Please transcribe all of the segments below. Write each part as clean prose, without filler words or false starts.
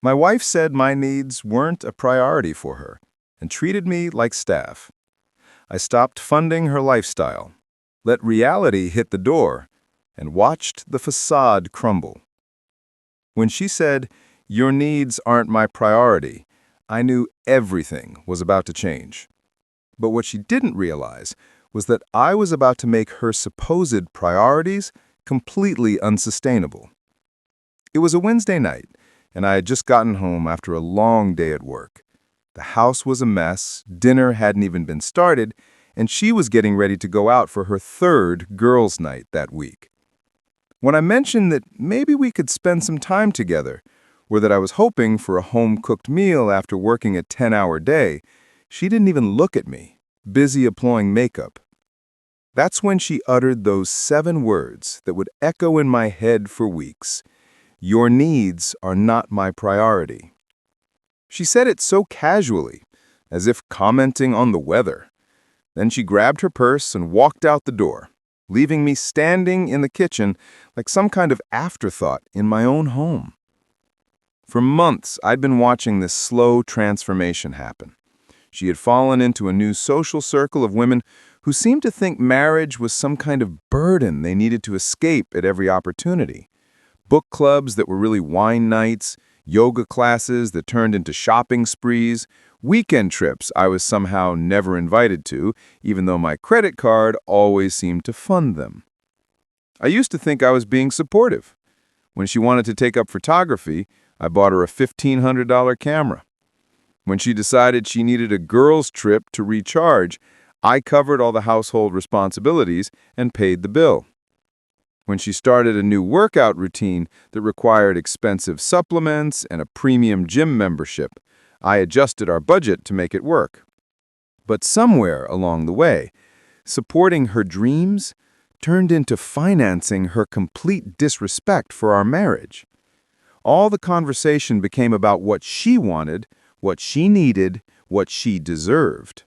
My wife said my needs weren't a priority for her and treated me like staff. I stopped funding her lifestyle, let reality hit the door, and watched the facade crumble. When she said, "Your needs aren't my priority," I knew everything was about to change. But what she didn't realize was that I was about to make her supposed priorities completely unsustainable. It was a Wednesday night, and I had just gotten home after a long day at work. The house was a mess, dinner hadn't even been started, and she was getting ready to go out for her third girls' night that week. When I mentioned that maybe we could spend some time together, or that I was hoping for a home-cooked meal after working a 10-hour day, she didn't even look at me, busy applying makeup. That's when she uttered those 7 words that would echo in my head for weeks. "Your needs are not my priority." She said it so casually, as if commenting on the weather. Then she grabbed her purse and walked out the door, leaving me standing in the kitchen like some kind of afterthought in my own home. For months, I'd been watching this slow transformation happen. She had fallen into a new social circle of women who seemed to think marriage was some kind of burden they needed to escape at every opportunity. Book clubs that were really wine nights, yoga classes that turned into shopping sprees, weekend trips I was somehow never invited to, even though my credit card always seemed to fund them. I used to think I was being supportive. When she wanted to take up photography, I bought her a $1,500 camera. When she decided she needed a girls' trip to recharge, I covered all the household responsibilities and paid the bill. When she started a new workout routine that required expensive supplements and a premium gym membership, I adjusted our budget to make it work. But somewhere along the way, supporting her dreams turned into financing her complete disrespect for our marriage. All the conversation became about what she wanted, what she needed, what she deserved.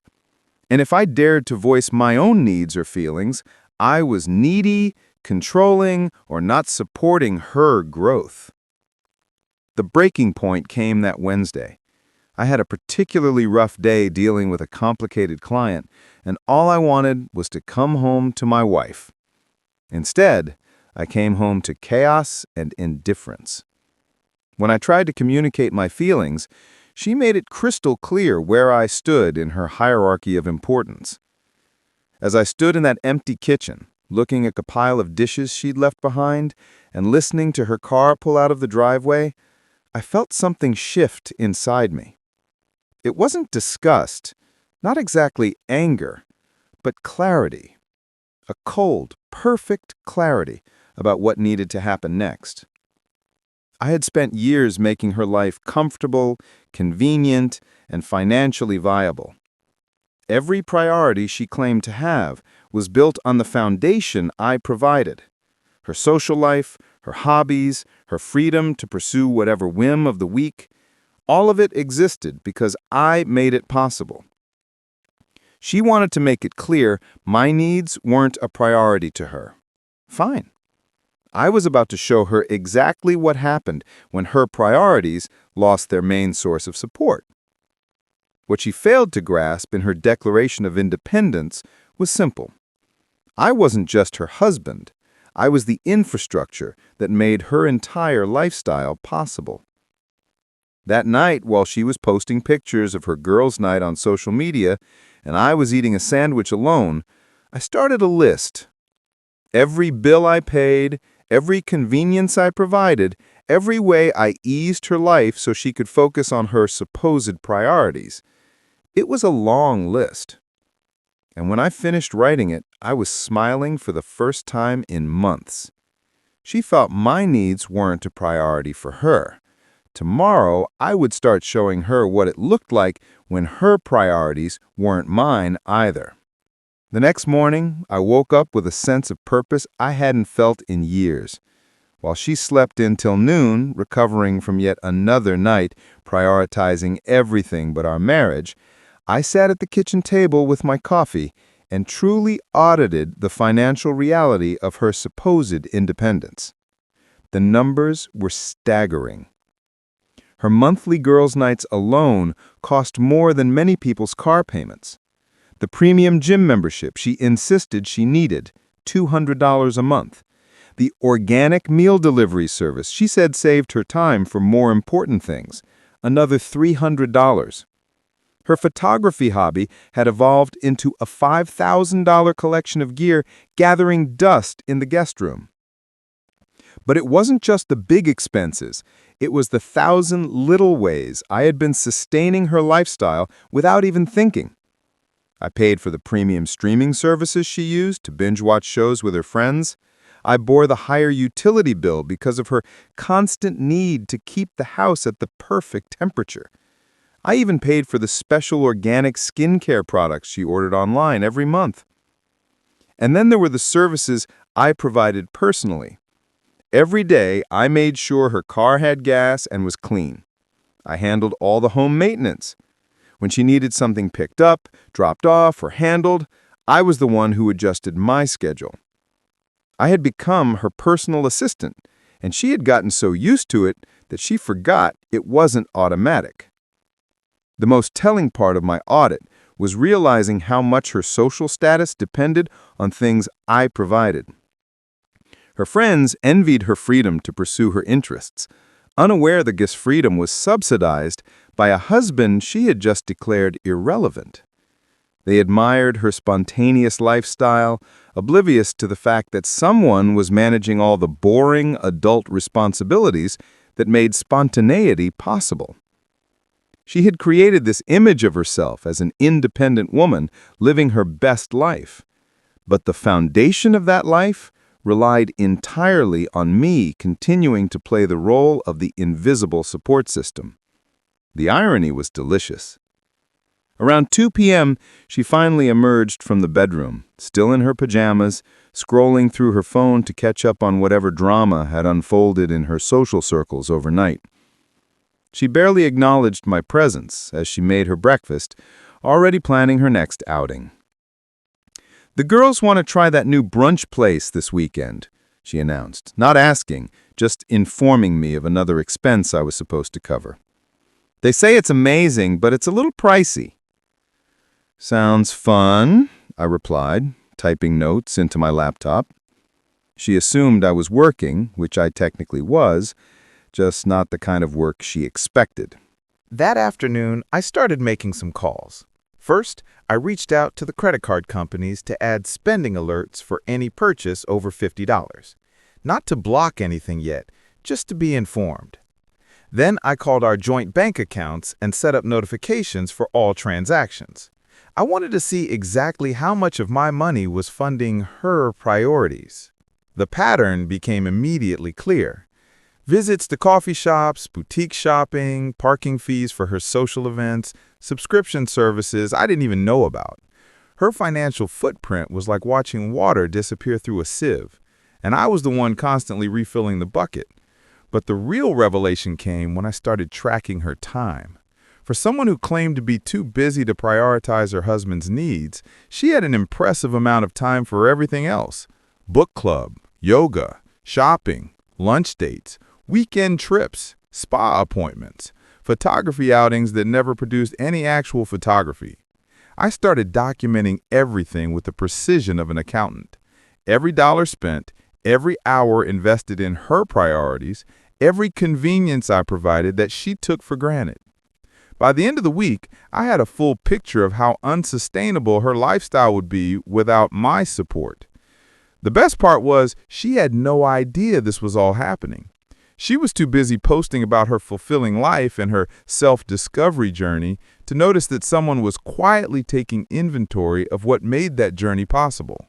And if I dared to voice my own needs or feelings, I was needy, controlling, or not supporting her growth. The breaking point came that Wednesday. I had a particularly rough day dealing with a complicated client, and all I wanted was to come home to my wife. Instead, I came home to chaos and indifference. When I tried to communicate my feelings, she made it crystal clear where I stood in her hierarchy of importance. As I stood in that empty kitchen, looking at the pile of dishes she'd left behind and listening to her car pull out of the driveway, I felt something shift inside me. It wasn't disgust, not exactly anger, but clarity. A cold, perfect clarity about what needed to happen next. I had spent years making her life comfortable, convenient, and financially viable. Every priority she claimed to have was built on the foundation I provided. Her social life, her hobbies, her freedom to pursue whatever whim of the week, all of it existed because I made it possible. She wanted to make it clear my needs weren't a priority to her. Fine. I was about to show her exactly what happened when her priorities lost their main source of support. What she failed to grasp in her declaration of independence was simple. I wasn't just her husband. I was the infrastructure that made her entire lifestyle possible. That night, while she was posting pictures of her girls' night on social media and I was eating a sandwich alone, I started a list. Every bill I paid, every convenience I provided, every way I eased her life so she could focus on her supposed priorities. It was a long list. And when I finished writing it, I was smiling for the first time in months. She felt my needs weren't a priority for her. Tomorrow, I would start showing her what it looked like when her priorities weren't mine either. The next morning, I woke up with a sense of purpose I hadn't felt in years. While she slept until noon, recovering from yet another night, prioritizing everything but our marriage, I sat at the kitchen table with my coffee and truly audited the financial reality of her supposed independence. The numbers were staggering. Her monthly girls' nights alone cost more than many people's car payments. The premium gym membership she insisted she needed, $200 a month. The organic meal delivery service she said saved her time for more important things, another $300. Her photography hobby had evolved into a $5,000 collection of gear gathering dust in the guest room. But it wasn't just the big expenses. It was the 1,000 little ways I had been sustaining her lifestyle without even thinking. I paid for the premium streaming services she used to binge-watch shows with her friends. I bore the higher utility bill because of her constant need to keep the house at the perfect temperature. I even paid for the special organic skincare products she ordered online every month. And then there were the services I provided personally. Every day, I made sure her car had gas and was clean. I handled all the home maintenance. When she needed something picked up, dropped off, or handled, I was the one who adjusted my schedule. I had become her personal assistant, and she had gotten so used to it that she forgot it wasn't automatic. The most telling part of my audit was realizing how much her social status depended on things I provided. Her friends envied her freedom to pursue her interests, unaware that this freedom was subsidized by a husband she had just declared irrelevant. They admired her spontaneous lifestyle, oblivious to the fact that someone was managing all the boring adult responsibilities that made spontaneity possible. She had created this image of herself as an independent woman living her best life. But the foundation of that life relied entirely on me continuing to play the role of the invisible support system. The irony was delicious. Around 2 p.m., she finally emerged from the bedroom, still in her pajamas, scrolling through her phone to catch up on whatever drama had unfolded in her social circles overnight. She barely acknowledged my presence as she made her breakfast, already planning her next outing. "The girls want to try that new brunch place this weekend," she announced, not asking, just informing me of another expense I was supposed to cover. "They say it's amazing, but it's a little pricey." "Sounds fun," I replied, typing notes into my laptop. She assumed I was working, which I technically was, just not the kind of work she expected. That afternoon, I started making some calls. First, I reached out to the credit card companies to add spending alerts for any purchase over $50. Not to block anything yet, just to be informed. Then I called our joint bank accounts and set up notifications for all transactions. I wanted to see exactly how much of my money was funding her priorities. The pattern became immediately clear. Visits to coffee shops, boutique shopping, parking fees for her social events, subscription services I didn't even know about. Her financial footprint was like watching water disappear through a sieve, and I was the one constantly refilling the bucket. But the real revelation came when I started tracking her time. For someone who claimed to be too busy to prioritize her husband's needs, she had an impressive amount of time for everything else. Book club, yoga, shopping, lunch dates, weekend trips, spa appointments, photography outings that never produced any actual photography. I started documenting everything with the precision of an accountant. Every dollar spent, every hour invested in her priorities, every convenience I provided that she took for granted. By the end of the week, I had a full picture of how unsustainable her lifestyle would be without my support. The best part was she had no idea this was all happening. She was too busy posting about her fulfilling life and her self-discovery journey to notice that someone was quietly taking inventory of what made that journey possible.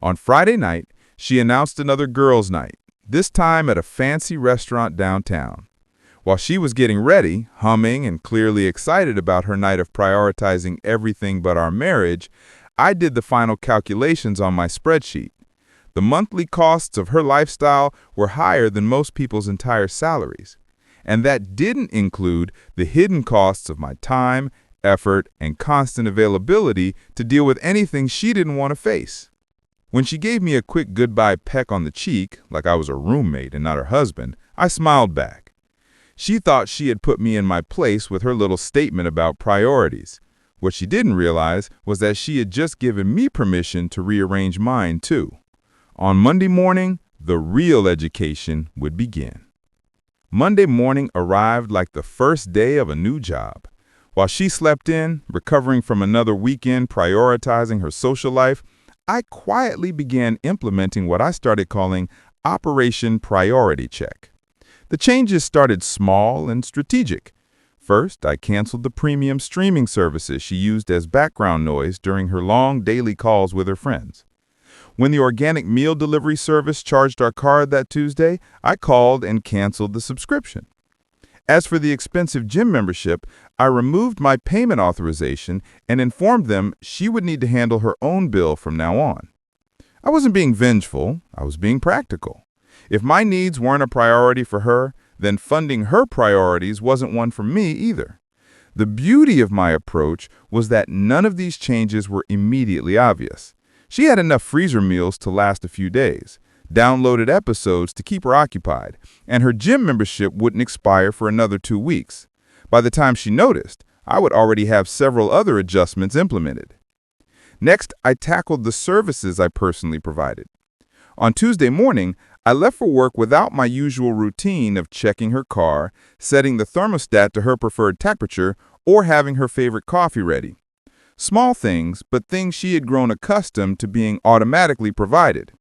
On Friday night, she announced another girls' night, this time at a fancy restaurant downtown. While she was getting ready, humming and clearly excited about her night of prioritizing everything but our marriage, I did the final calculations on my spreadsheet. The monthly costs of her lifestyle were higher than most people's entire salaries. And that didn't include the hidden costs of my time, effort, and constant availability to deal with anything she didn't want to face. When she gave me a quick goodbye peck on the cheek, like I was a roommate and not her husband, I smiled back. She thought she had put me in my place with her little statement about priorities. What she didn't realize was that she had just given me permission to rearrange mine, too. On Monday morning, the real education would begin. Monday morning arrived like the first day of a new job. While she slept in, recovering from another weekend, prioritizing her social life, I quietly began implementing what I started calling Operation Priority Check. The changes started small and strategic. First, I canceled the premium streaming services she used as background noise during her long daily calls with her friends. When the organic meal delivery service charged our card that Tuesday, I called and canceled the subscription. As for the expensive gym membership, I removed my payment authorization and informed them she would need to handle her own bill from now on. I wasn't being vengeful, I was being practical. If my needs weren't a priority for her, then funding her priorities wasn't one for me either. The beauty of my approach was that none of these changes were immediately obvious. She had enough freezer meals to last a few days, downloaded episodes to keep her occupied, and her gym membership wouldn't expire for another 2 weeks. By the time she noticed, I would already have several other adjustments implemented. Next, I tackled the services I personally provided. On Tuesday morning, I left for work without my usual routine of checking her car, setting the thermostat to her preferred temperature, or having her favorite coffee ready. Small things, but things she had grown accustomed to being automatically provided.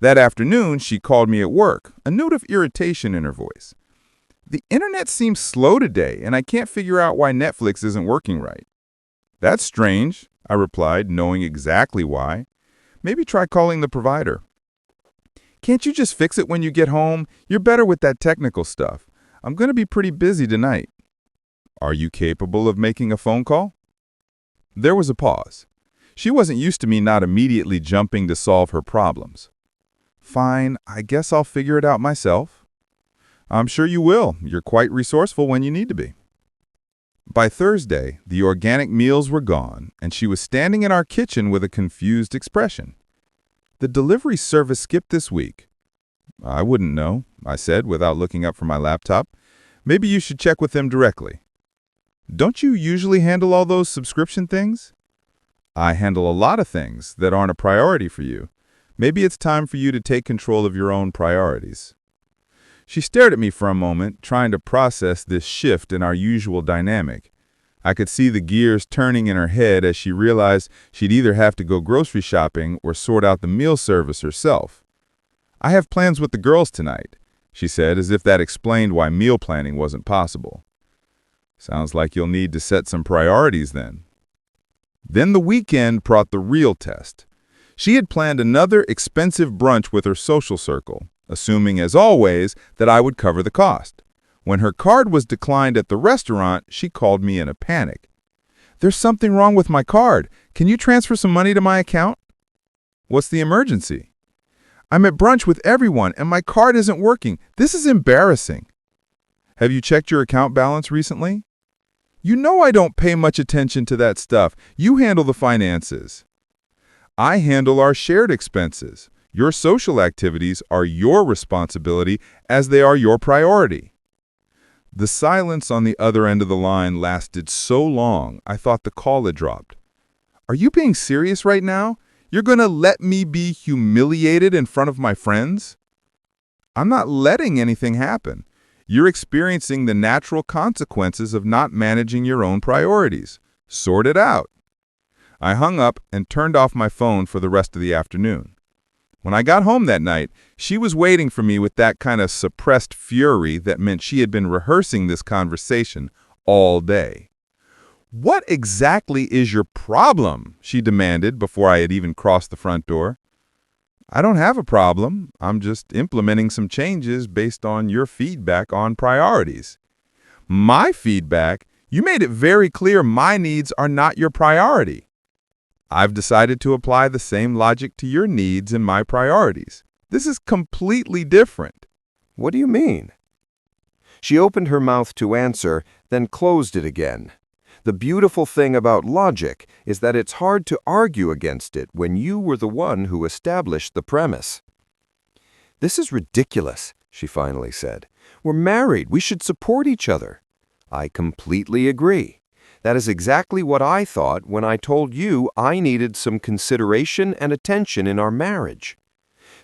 That afternoon, she called me at work, a note of irritation in her voice. "The internet seems slow today, and I can't figure out why Netflix isn't working right." "That's strange," I replied, knowing exactly why. "Maybe try calling the provider." "Can't you just fix it when you get home? You're better with that technical stuff. I'm going to be pretty busy tonight." "Are you capable of making a phone call?" There was a pause. She wasn't used to me not immediately jumping to solve her problems. "Fine, I guess I'll figure it out myself." "I'm sure you will. You're quite resourceful when you need to be." By Thursday, the organic meals were gone, and she was standing in our kitchen with a confused expression. "The delivery service skipped this week." "I wouldn't know," I said without looking up from my laptop. "Maybe you should check with them directly." "Don't you usually handle all those subscription things?" "I handle a lot of things that aren't a priority for you. Maybe it's time for you to take control of your own priorities." She stared at me for a moment, trying to process this shift in our usual dynamic. I could see the gears turning in her head as she realized she'd either have to go grocery shopping or sort out the meal service herself. "I have plans with the girls tonight," she said, as if that explained why meal planning wasn't possible. "Sounds like you'll need to set some priorities then." Then the weekend brought the real test. She had planned another expensive brunch with her social circle, assuming, as always, that I would cover the cost. When her card was declined at the restaurant, she called me in a panic. "There's something wrong with my card. Can you transfer some money to my account?" "What's the emergency?" "I'm at brunch with everyone, and my card isn't working. This is embarrassing." "Have you checked your account balance recently?" "You know I don't pay much attention to that stuff. You handle the finances." "I handle our shared expenses. Your social activities are your responsibility as they are your priority." The silence on the other end of the line lasted so long, I thought the call had dropped. "Are you being serious right now? You're going to let me be humiliated in front of my friends?" "I'm not letting anything happen. You're experiencing the natural consequences of not managing your own priorities. Sort it out." I hung up and turned off my phone for the rest of the afternoon. When I got home that night, she was waiting for me with that kind of suppressed fury that meant she had been rehearsing this conversation all day. "What exactly is your problem?" she demanded before I had even crossed the front door. "I don't have a problem. I'm just implementing some changes based on your feedback on priorities." "My feedback? You made it very clear my needs are not your priority." "I've decided to apply the same logic to your needs and my priorities. This is completely different." "What do you mean?" She opened her mouth to answer, then closed it again. The beautiful thing about logic is that it's hard to argue against it when you were the one who established the premise. "This is ridiculous," she finally said. We're married. We should support each other. I completely agree. That is exactly what I thought when I told you I needed some consideration and attention in our marriage.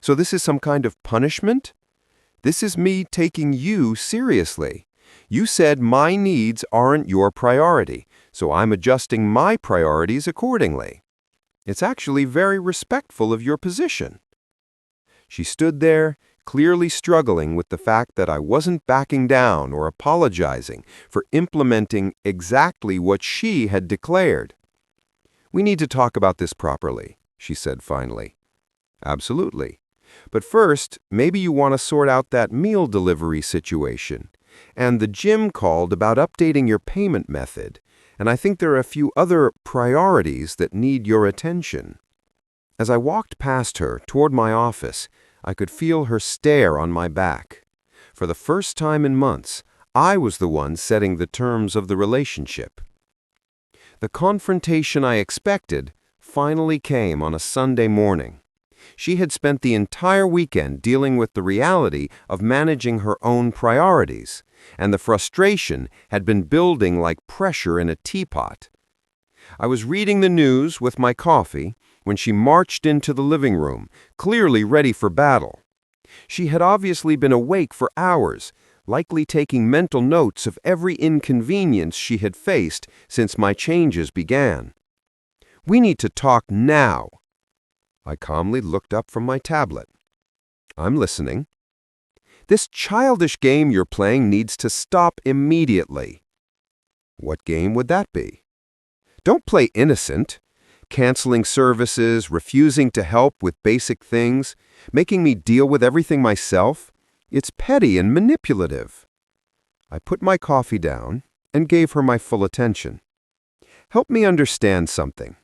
So this is some kind of punishment? This is me taking you seriously. You said my needs aren't your priority, so I'm adjusting my priorities accordingly. It's actually very respectful of your position. She stood there, clearly struggling with the fact that I wasn't backing down or apologizing for implementing exactly what she had declared. "We need to talk about this properly," she said finally. "Absolutely. But first, maybe you want to sort out that meal delivery situation. And the gym called about updating your payment method, and I think there are a few other priorities that need your attention." As I walked past her toward my office, I could feel her stare on my back. For the first time in months, I was the one setting the terms of the relationship. The confrontation I expected finally came on a Sunday morning. She had spent the entire weekend dealing with the reality of managing her own priorities, and the frustration had been building like pressure in a teapot. I was reading the news with my coffee when she marched into the living room, clearly ready for battle. She had obviously been awake for hours, likely taking mental notes of every inconvenience she had faced since my changes began. "We need to talk now." I calmly looked up from my tablet. "I'm listening." "This childish game you're playing needs to stop immediately." "What game would that be?" "Don't play innocent. Canceling services, refusing to help with basic things, making me deal with everything myself. It's petty and manipulative." I put my coffee down and gave her my full attention. "Help me understand something.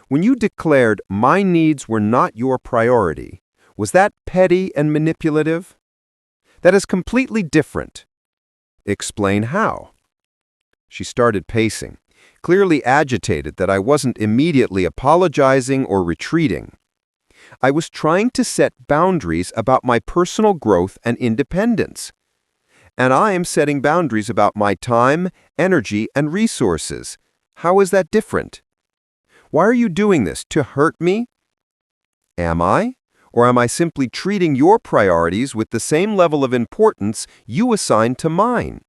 When you declared my needs were not your priority, was that petty and manipulative? That is completely different." "Explain how." She started pacing, clearly agitated that I wasn't immediately apologizing or retreating. "I was trying to set boundaries about my personal growth and independence. And I am setting boundaries about my time, energy, and resources. How is that different? Why are you doing this? To hurt me? Am I? Or am I simply treating your priorities with the same level of importance you assign to mine?"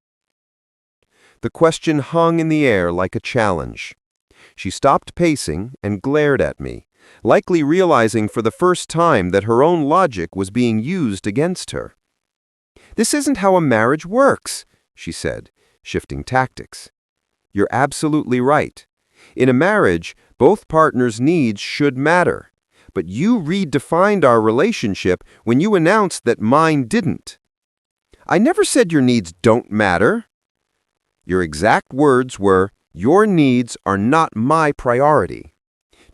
The question hung in the air like a challenge. She stopped pacing and glared at me, likely realizing for the first time that her own logic was being used against her. "This isn't how a marriage works," she said, shifting tactics. "You're absolutely right. In a marriage, both partners' needs should matter. But you redefined our relationship when you announced that mine didn't." "I never said your needs don't matter." "Your exact words were, 'Your needs are not my priority.'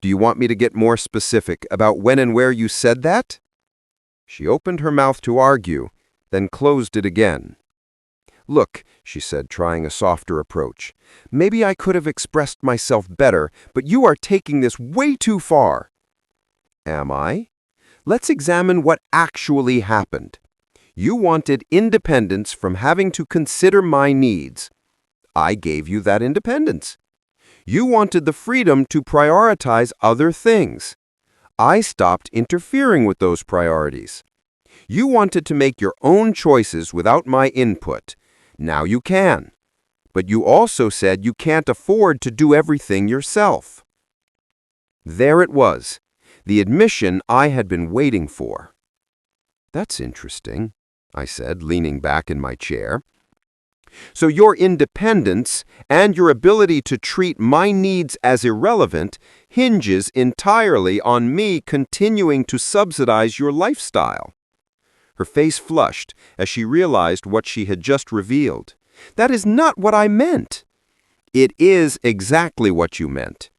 Do you want me to get more specific about when and where you said that?" She opened her mouth to argue, then closed it again. "Look," she said, trying a softer approach, "maybe I could have expressed myself better, but you are taking this way too far." "Am I? Let's examine what actually happened. You wanted independence from having to consider my needs. I gave you that independence. You wanted the freedom to prioritize other things. I stopped interfering with those priorities. You wanted to make your own choices without my input. Now you can. But you also said you can't afford to do everything yourself." There it was, the admission I had been waiting for. "That's interesting," I said, leaning back in my chair. "So your independence and your ability to treat my needs as irrelevant hinges entirely on me continuing to subsidize your lifestyle." Her face flushed as she realized what she had just revealed. "That is not what I meant." "It is exactly what you meant.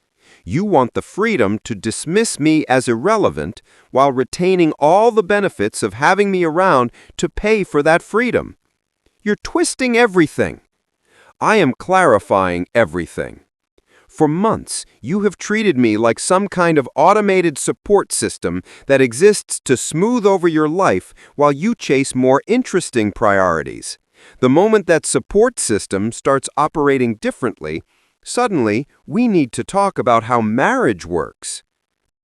You want the freedom to dismiss me as irrelevant while retaining all the benefits of having me around to pay for that freedom. You're twisting everything." "I am clarifying everything. For months, you have treated me like some kind of automated support system that exists to smooth over your life while you chase more interesting priorities. The moment that support system starts operating differently, suddenly we need to talk about how marriage works.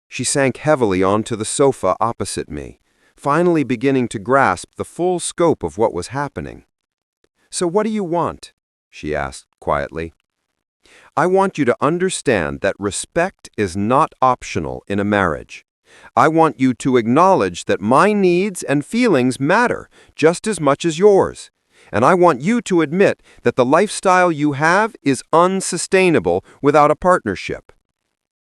She sank heavily onto the sofa opposite me, finally beginning to grasp the full scope of what was happening. "So what do you want?" she asked quietly. "I want you to understand that respect is not optional in a marriage. I want you to acknowledge that my needs and feelings matter just as much as yours. And I want you to admit that the lifestyle you have is unsustainable without a partnership.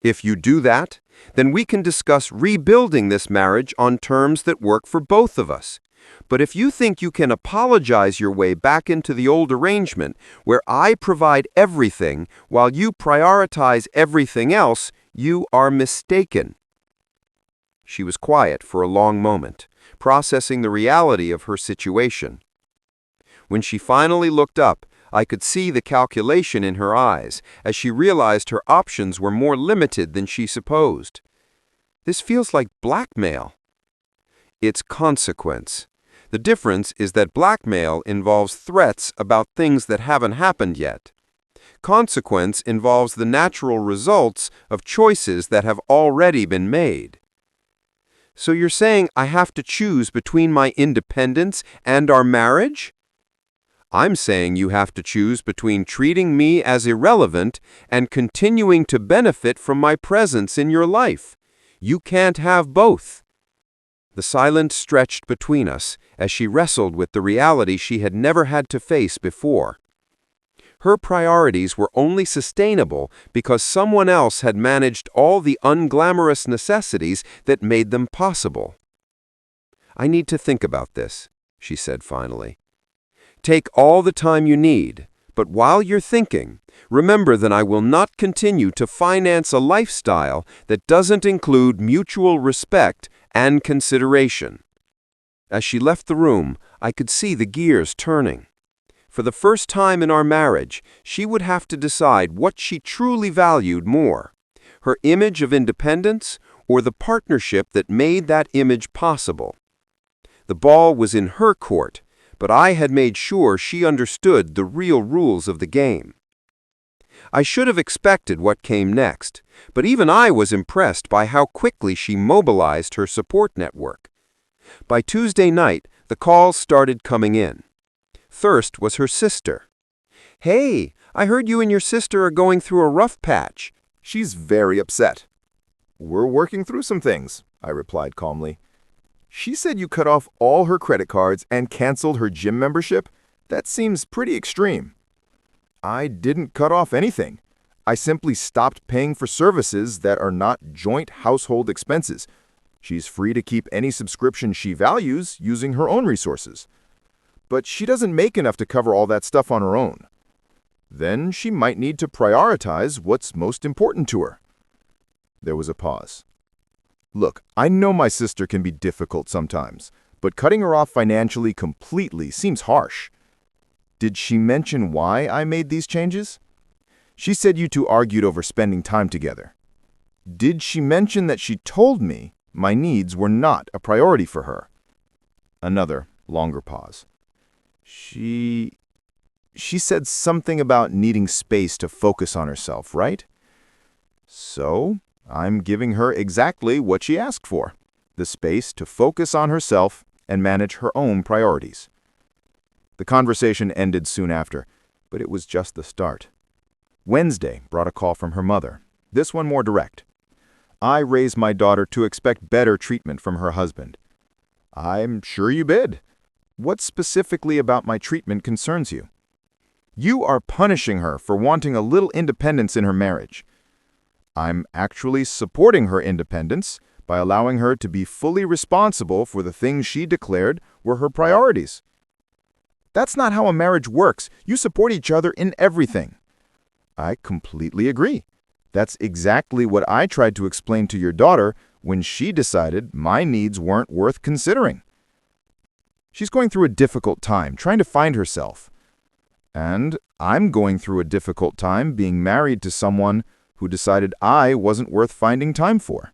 If you do that, then we can discuss rebuilding this marriage on terms that work for both of us. But if you think you can apologize your way back into the old arrangement where I provide everything while you prioritize everything else, you are mistaken." She was quiet for a long moment, processing the reality of her situation. When she finally looked up, I could see the calculation in her eyes as she realized her options were more limited than she supposed. "This feels like blackmail." "It's consequence. The difference is that blackmail involves threats about things that haven't happened yet. Consequence involves the natural results of choices that have already been made." "So you're saying I have to choose between my independence and our marriage?" "I'm saying you have to choose between treating me as irrelevant and continuing to benefit from my presence in your life. You can't have both." The silence stretched between us as she wrestled with the reality she had never had to face before. Her priorities were only sustainable because someone else had managed all the unglamorous necessities that made them possible. "I need to think about this," she said finally. "Take all the time you need, but while you're thinking, remember that I will not continue to finance a lifestyle that doesn't include mutual respect and consideration." As she left the room, I could see the gears turning. For the first time in our marriage, she would have to decide what she truly valued more, her image of independence or the partnership that made that image possible. The ball was in her court, but I had made sure she understood the real rules of the game. I should have expected what came next, but even I was impressed by how quickly she mobilized her support network. By Tuesday night, the calls started coming in. First was her sister. "Hey, I heard you and your sister are going through a rough patch." She's very upset. "We're working through some things," I replied calmly. "She said you cut off all her credit cards and canceled her gym membership? That seems pretty extreme." "I didn't cut off anything. I simply stopped paying for services that are not joint household expenses. She's free to keep any subscription she values using her own resources. But she doesn't make enough to cover all that stuff on her own. Then she might need to prioritize what's most important to her." There was a pause. "Look, I know my sister can be difficult sometimes, but cutting her off financially completely seems harsh. Did she mention why I made these changes?" "She said you two argued over spending time together." "Did she mention that she told me my needs were not a priority for her?" Another, longer pause. She said something about needing space to focus on herself, right?" "So, I'm giving her exactly what she asked for, the space to focus on herself and manage her own priorities." The conversation ended soon after, but it was just the start. Wednesday brought a call from her mother, this one more direct. "I raised my daughter to expect better treatment from her husband." "I'm sure you did. What specifically about my treatment concerns you?" "You are punishing her for wanting a little independence in her marriage." "I'm actually supporting her independence by allowing her to be fully responsible for the things she declared were her priorities." "That's not how a marriage works. You support each other in everything." "I completely agree. That's exactly what I tried to explain to your daughter when she decided my needs weren't worth considering. She's going through a difficult time trying to find herself. And I'm going through a difficult time being married to someone who decided I wasn't worth finding time for."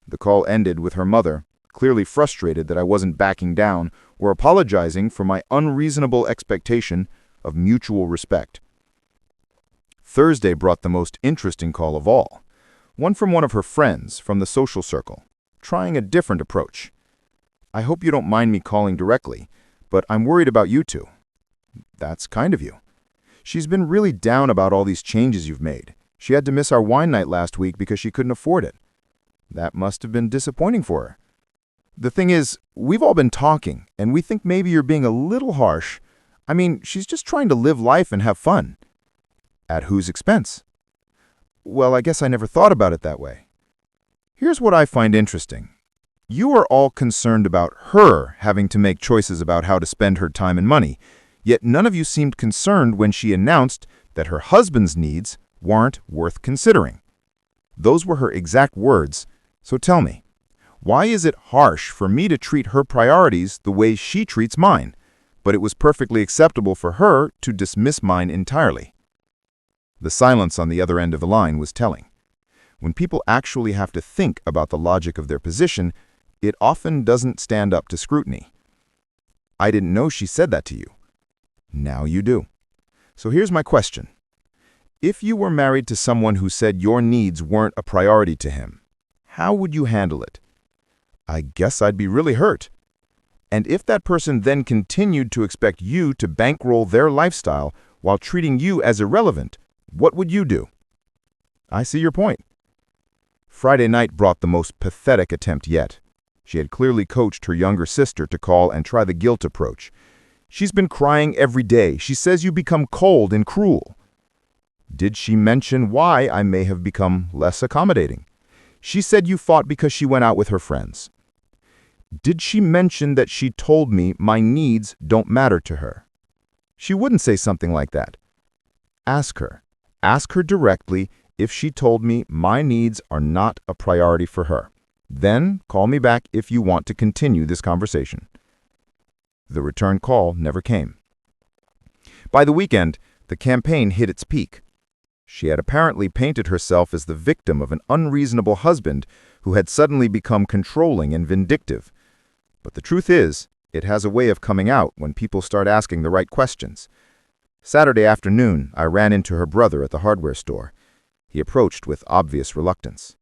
The call ended with her mother, clearly frustrated that I wasn't backing down or apologizing for my unreasonable expectation of mutual respect. Thursday brought the most interesting call of all, one from one of her friends from the social circle, trying a different approach. "I hope you don't mind me calling directly, but I'm worried about you two." "That's kind of you." "She's been really down about all these changes you've made. She had to miss our wine night last week because she couldn't afford it." "That must have been disappointing for her." "The thing is, we've all been talking, and we think maybe you're being a little harsh. I mean, she's just trying to live life and have fun." "At whose expense?" "Well, I guess I never thought about it that way." "Here's what I find interesting. You are all concerned about her having to make choices about how to spend her time and money, yet none of you seemed concerned when she announced that her husband's needs weren't worth considering." Those were her exact words, so tell me, why is it harsh for me to treat her priorities the way she treats mine, but it was perfectly acceptable for her to dismiss mine entirely? The silence on the other end of the line was telling. When people actually have to think about the logic of their position, it often doesn't stand up to scrutiny. "I didn't know she said that to you." Now you do. So here's my question. If you were married to someone who said your needs weren't a priority to him, how would you handle it? "I guess I'd be really hurt." And if that person then continued to expect you to bankroll their lifestyle while treating you as irrelevant, what would you do? I see your point. Friday night brought the most pathetic attempt yet. She had clearly coached her younger sister to call and try the guilt approach. "She's been crying every day. She says you become cold and cruel." Did she mention why I may have become less accommodating? "She said you fought because she went out with her friends." Did she mention that she told me my needs don't matter to her? She wouldn't say something like that. Ask her. Ask her directly if she told me my needs are not a priority for her. Then call me back if you want to continue this conversation. The return call never came. By the weekend, the campaign hit its peak. She had apparently painted herself as the victim of an unreasonable husband who had suddenly become controlling and vindictive. But the truth is, it has a way of coming out when people start asking the right questions. Saturday afternoon, I ran into her brother at the hardware store. He approached with obvious reluctance.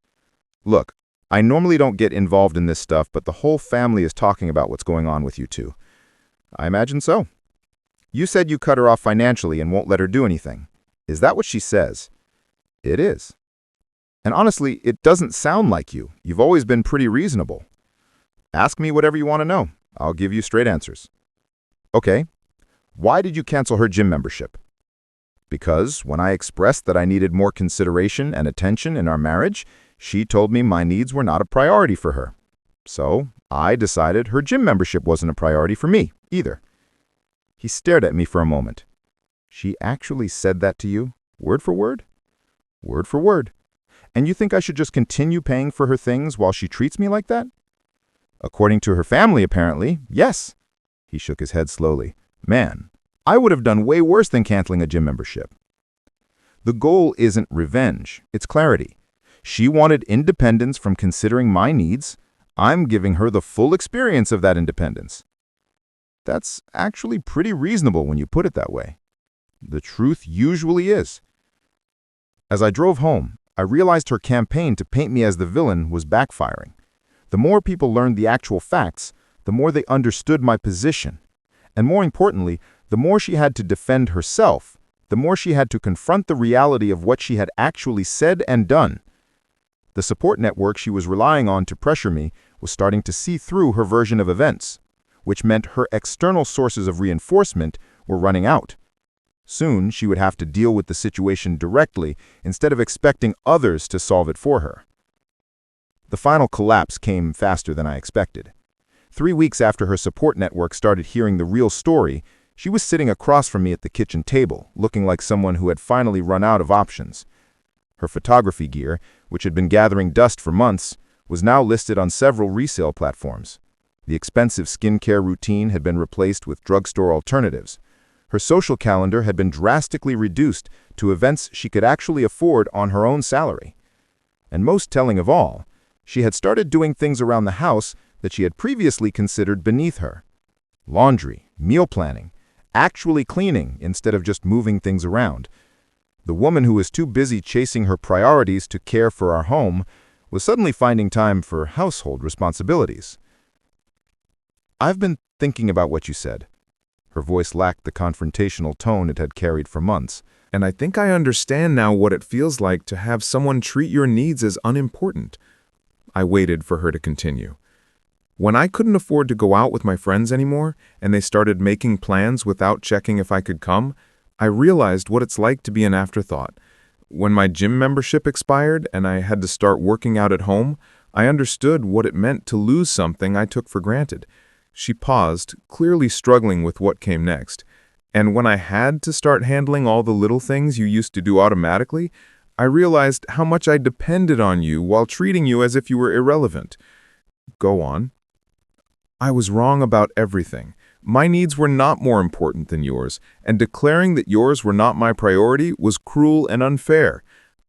"Look, I normally don't get involved in this stuff, but the whole family is talking about what's going on with you two." "I imagine so." "You said you cut her off financially and won't let her do anything. Is that what she says?" "It is." "And honestly, it doesn't sound like you. You've always been pretty reasonable." "Ask me whatever you want to know. I'll give you straight answers." "Okay. Why did you cancel her gym membership?" "Because when I expressed that I needed more consideration and attention in our marriage, she told me my needs were not a priority for her. So I decided her gym membership wasn't a priority for me either." He stared at me for a moment. "She actually said that to you? Word for word?" "Word for word. And you think I should just continue paying for her things while she treats me like that?" "According to her family, apparently, yes." He shook his head slowly. "Man, I would have done way worse than canceling a gym membership." The goal isn't revenge, it's clarity. She wanted independence from considering my needs. I'm giving her the full experience of that independence. That's actually pretty reasonable when you put it that way. The truth usually is. As I drove home, I realized her campaign to paint me as the villain was backfiring. The more people learned the actual facts, the more they understood my position. And more importantly, the more she had to defend herself, the more she had to confront the reality of what she had actually said and done. The support network she was relying on to pressure me was starting to see through her version of events, which meant her external sources of reinforcement were running out. Soon, she would have to deal with the situation directly instead of expecting others to solve it for her. The final collapse came faster than I expected. 3 weeks after her support network started hearing the real story, she was sitting across from me at the kitchen table, looking like someone who had finally run out of options. Her photography gear, which had been gathering dust for months, was now listed on several resale platforms. The expensive skincare routine had been replaced with drugstore alternatives. Her social calendar had been drastically reduced to events she could actually afford on her own salary. And most telling of all, she had started doing things around the house that she had previously considered beneath her. laundry, meal planning, actually cleaning instead of just moving things around. The woman who was too busy chasing her priorities to care for our home was suddenly finding time for household responsibilities. I've been thinking about what you said. Her voice lacked the confrontational tone it had carried for months. And I think I understand now what it feels like to have someone treat your needs as unimportant. I waited for her to continue. When I couldn't afford to go out with my friends anymore, and they started making plans without checking if I could come, I realized what it's like to be an afterthought. When my gym membership expired and I had to start working out at home, I understood what it meant to lose something I took for granted. She paused, clearly struggling with what came next. And when I had to start handling all the little things you used to do automatically, I realized how much I depended on you while treating you as if you were irrelevant. Go on. I was wrong about everything. My needs were not more important than yours, and declaring that yours were not my priority was cruel and unfair.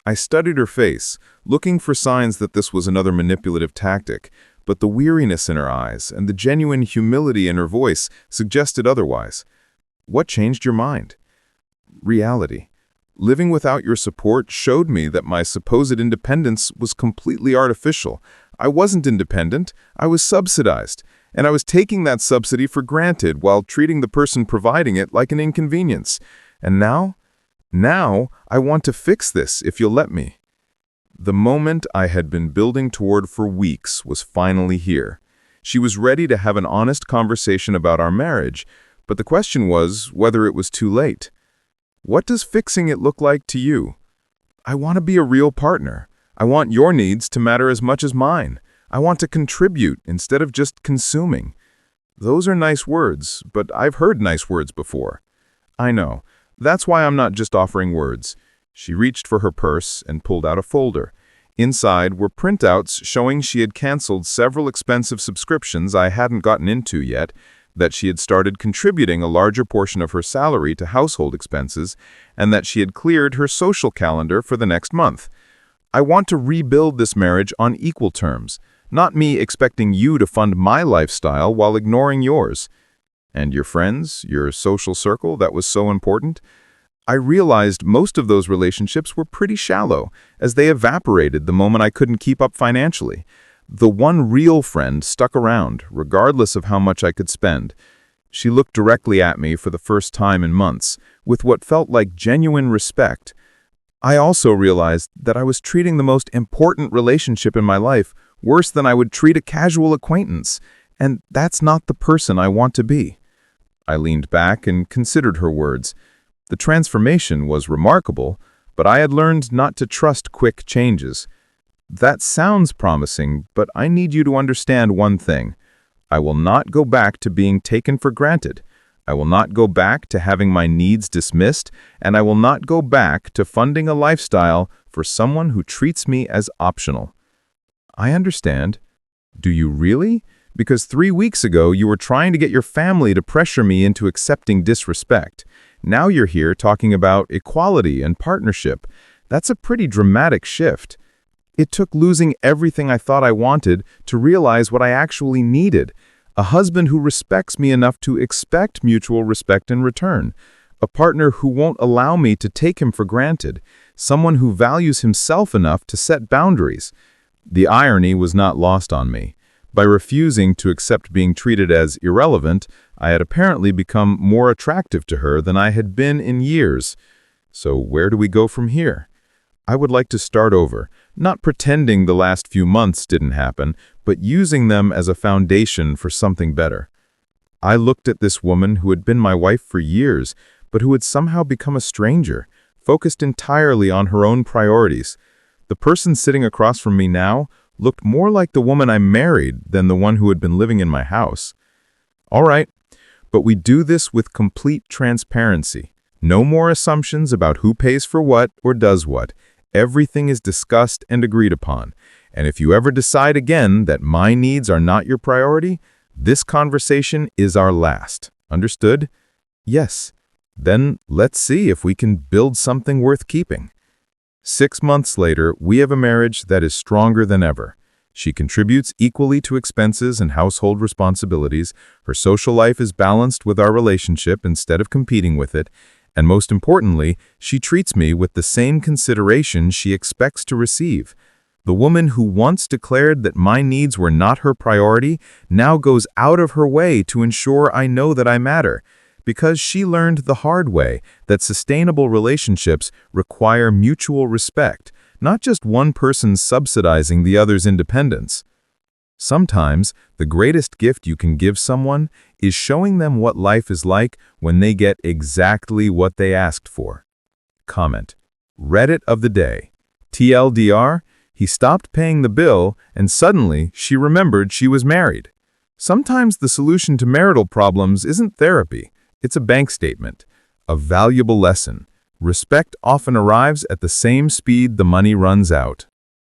I studied her face, looking for signs that this was another manipulative tactic, but the weariness in her eyes and the genuine humility in her voice suggested otherwise. What changed your mind? Reality. Living without your support showed me that my supposed independence was completely artificial. I wasn't independent, I was subsidized, and I was taking that subsidy for granted while treating the person providing it like an inconvenience. And now I want to fix this if you'll let me. The moment I had been building toward for weeks was finally here. She was ready to have an honest conversation about our marriage, but the question was whether it was too late. What does fixing it look like to you? I want to be a real partner. I want your needs to matter as much as mine. I want to contribute instead of just consuming. Those are nice words, but I've heard nice words before. I know. That's why I'm not just offering words. She reached for her purse and pulled out a folder. Inside were printouts showing she had canceled several expensive subscriptions I hadn't gotten into yet, that she had started contributing a larger portion of her salary to household expenses, and that she had cleared her social calendar for the next month. I want to rebuild this marriage on equal terms, not me expecting you to fund my lifestyle while ignoring yours. And your friends, your social circle that was so important? I realized most of those relationships were pretty shallow, as they evaporated the moment I couldn't keep up financially. The one real friend stuck around, regardless of how much I could spend. She looked directly at me for the first time in months, with what felt like genuine respect. I also realized that I was treating the most important relationship in my life worse than I would treat a casual acquaintance, and that's not the person I want to be. I leaned back and considered her words. The transformation was remarkable, but I had learned not to trust quick changes. That sounds promising, but I need you to understand one thing. I will not go back to being taken for granted. I will not go back to having my needs dismissed, and I will not go back to funding a lifestyle for someone who treats me as optional. I understand. Do you really? Because 3 weeks ago you were trying to get your family to pressure me into accepting disrespect. Now you're here talking about equality and partnership. That's a pretty dramatic shift. It took losing everything I thought I wanted to realize what I actually needed. A husband who respects me enough to expect mutual respect in return. A partner who won't allow me to take him for granted. Someone who values himself enough to set boundaries. The irony was not lost on me. By refusing to accept being treated as irrelevant, I had apparently become more attractive to her than I had been in years. So where do we go from here? I would like to start over, not pretending the last few months didn't happen, but using them as a foundation for something better. I looked at this woman who had been my wife for years, but who had somehow become a stranger, focused entirely on her own priorities. The person sitting across from me now looked more like the woman I married than the one who had been living in my house. All right, but we do this with complete transparency. No more assumptions about who pays for what or does what. Everything is discussed and agreed upon. And if you ever decide again that my needs are not your priority, this conversation is our last. Understood? Yes. Then let's see if we can build something worth keeping. 6 months later, we have a marriage that is stronger than ever. She contributes equally to expenses and household responsibilities. Her social life is balanced with our relationship instead of competing with it. And most importantly, she treats me with the same consideration she expects to receive. The woman who once declared that my needs were not her priority now goes out of her way to ensure I know that I matter, because she learned the hard way that sustainable relationships require mutual respect, not just one person subsidizing the other's independence. Sometimes, the greatest gift you can give someone is showing them what life is like when they get exactly what they asked for. Comment. Reddit of the day. TLDR, he stopped paying the bill and suddenly she remembered she was married. Sometimes the solution to marital problems isn't therapy, it's a bank statement. A valuable lesson. Respect often arrives at the same speed the money runs out.